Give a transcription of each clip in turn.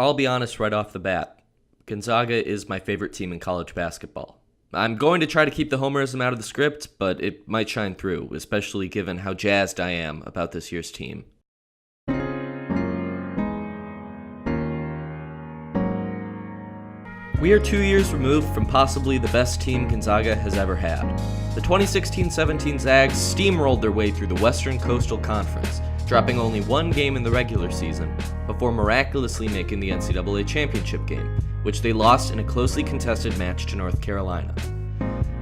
I'll be honest right off the bat. Gonzaga is my favorite team in college basketball. I'm going to try to keep the homerism out of the script, but it might shine through, especially given how jazzed I am about this year's team. We are 2 years removed from possibly the best team Gonzaga has ever had. The 2016-17 Zags steamrolled their way through the Western Coastal Conference, dropping only one game in the regular season, before miraculously making the NCAA championship game, which they lost in a closely contested match to North Carolina.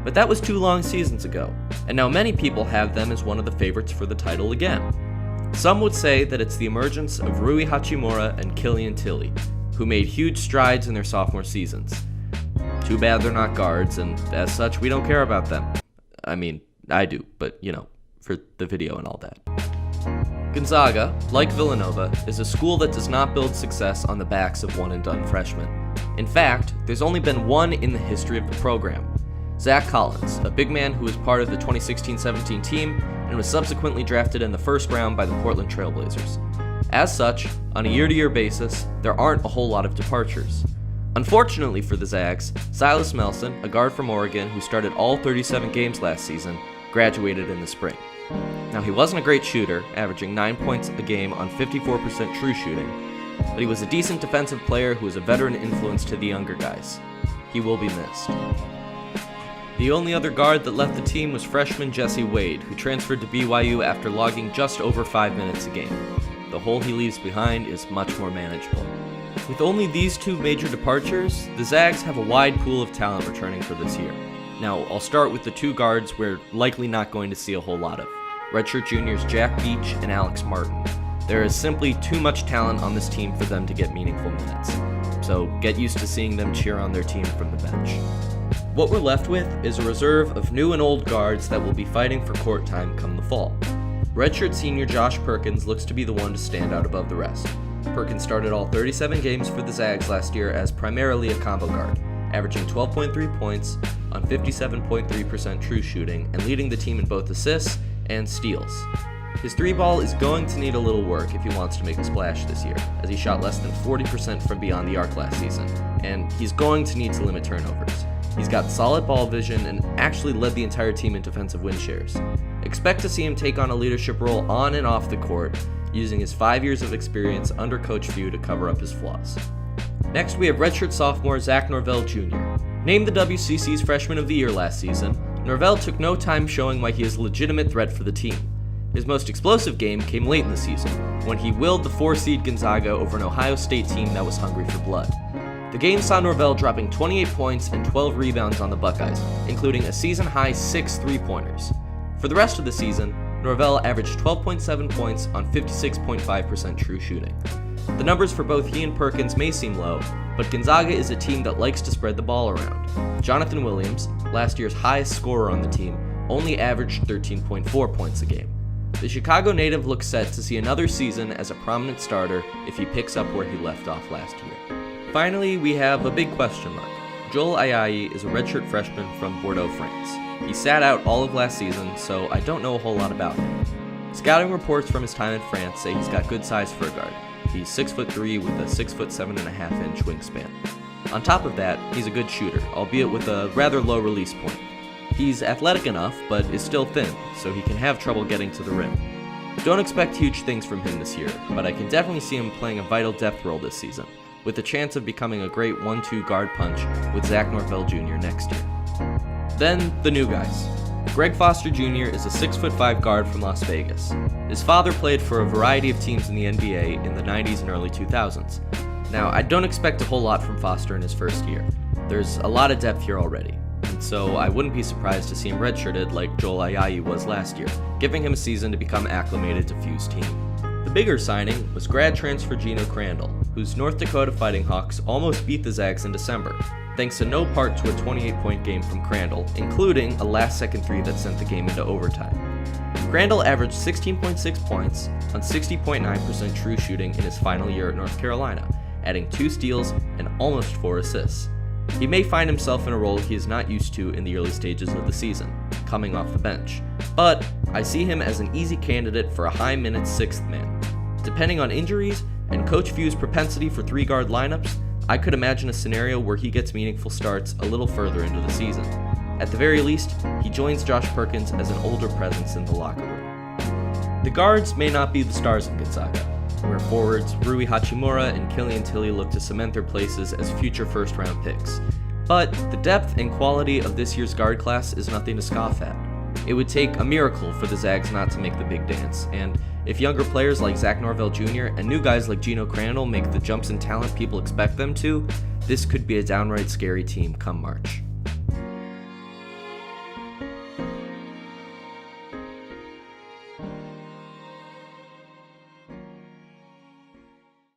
But that was 2 long seasons ago, and now many people have them as one of the favorites for the title again. Some would say that it's the emergence of Rui Hachimura and Killian Tilly, who made huge strides in their sophomore seasons. Too bad they're not guards, and as such, we don't care about them. I mean, I do, but for the video and all that. Gonzaga, like Villanova, is a school that does not build success on the backs of one-and-done freshmen. In fact, there's only been one in the history of the program. Zach Collins, a big man who was part of the 2016-17 team and was subsequently drafted in the first round by the Portland Trail Blazers. As such, on a year-to-year basis, there aren't a whole lot of departures. Unfortunately for the Zags, Silas Melson, a guard from Oregon who started all 37 games last season, graduated in the spring. Now, he wasn't a great shooter, averaging 9 points a game on 54% true shooting, but he was a decent defensive player who was a veteran influence to the younger guys. He will be missed. The only other guard that left the team was freshman Jesse Wade, who transferred to BYU after logging just over 5 minutes a game. The hole he leaves behind is much more manageable. With only these 2 major departures, the Zags have a wide pool of talent returning for this year. Now, I'll start with the 2 guards we're likely not going to see a whole lot of. Redshirt juniors Jack Beach and Alex Martin. There is simply too much talent on this team for them to get meaningful minutes. So get used to seeing them cheer on their team from the bench. What we're left with is a reserve of new and old guards that will be fighting for court time come the fall. Redshirt senior Josh Perkins looks to be the one to stand out above the rest. Perkins started all 37 games for the Zags last year as primarily a combo guard, averaging 12.3 points on 57.3% true shooting and leading the team in both assists and steals. His 3-ball is going to need a little work if he wants to make a splash this year, as he shot less than 40% from beyond the arc last season, and he's going to need to limit turnovers. He's got solid ball vision and actually led the entire team in defensive win shares. Expect to see him take on a leadership role on and off the court, using his 5 years of experience under Coach Few to cover up his flaws. Next, we have redshirt sophomore Zach Norville Jr. Named the WCC's Freshman of the Year last season, Norville took no time showing why he is a legitimate threat for the team. His most explosive game came late in the season, when he willed the 4-seed Gonzaga over an Ohio State team that was hungry for blood. The game saw Norville dropping 28 points and 12 rebounds on the Buckeyes, including a season-high 6 3-pointers. For the rest of the season, Norville averaged 12.7 points on 56.5% true shooting. The numbers for both he and Perkins may seem low, but Gonzaga is a team that likes to spread the ball around. Jonathan Williams, last year's highest scorer on the team, only averaged 13.4 points a game. The Chicago native looks set to see another season as a prominent starter if he picks up where he left off last year. Finally, we have a big question mark. Joel Ayayi is a redshirt freshman from Bordeaux, France. He sat out all of last season, so I don't know a whole lot about him. Scouting reports from his time in France say he's got good size for a guard. He's 6'3" with a 6'7.5" wingspan. On top of that, he's a good shooter, albeit with a rather low release point. He's athletic enough, but is still thin, so he can have trouble getting to the rim. Don't expect huge things from him this year, but I can definitely see him playing a vital depth role this season, with the chance of becoming a great 1-2 guard punch with Zach Norville Jr. next year. Then, the new guys. Greg Foster Jr. is a 6'5" guard from Las Vegas. His father played for a variety of teams in the NBA in the 90s and early 2000s. Now, I don't expect a whole lot from Foster in his first year. There's a lot of depth here already, and so I wouldn't be surprised to see him redshirted like Joel Ayayi was last year, giving him a season to become acclimated to Few's team. The bigger signing was grad transfer Geno Crandall, whose North Dakota Fighting Hawks almost beat the Zags in December, thanks to no part to a 28-point game from Crandall, including a last-second 3 that sent the game into overtime. Crandall averaged 16.6 points on 60.9% true shooting in his final year at North Carolina, adding 2 steals and almost 4 assists. He may find himself in a role he is not used to in the early stages of the season, coming off the bench, but I see him as an easy candidate for a high-minutes 6th man. Depending on injuries, and Coach View's propensity for 3-guard lineups, I could imagine a scenario where he gets meaningful starts a little further into the season. At the very least, he joins Josh Perkins as an older presence in the locker room. The guards may not be the stars of Gonzaga, where forwards Rui Hachimura and Killian Tilly look to cement their places as future first-round picks. But the depth and quality of this year's guard class is nothing to scoff at. It would take a miracle for the Zags not to make the big dance, and if younger players like Zach Norville Jr. and new guys like Gino Crandall make the jumps in talent people expect them to, this could be a downright scary team come March.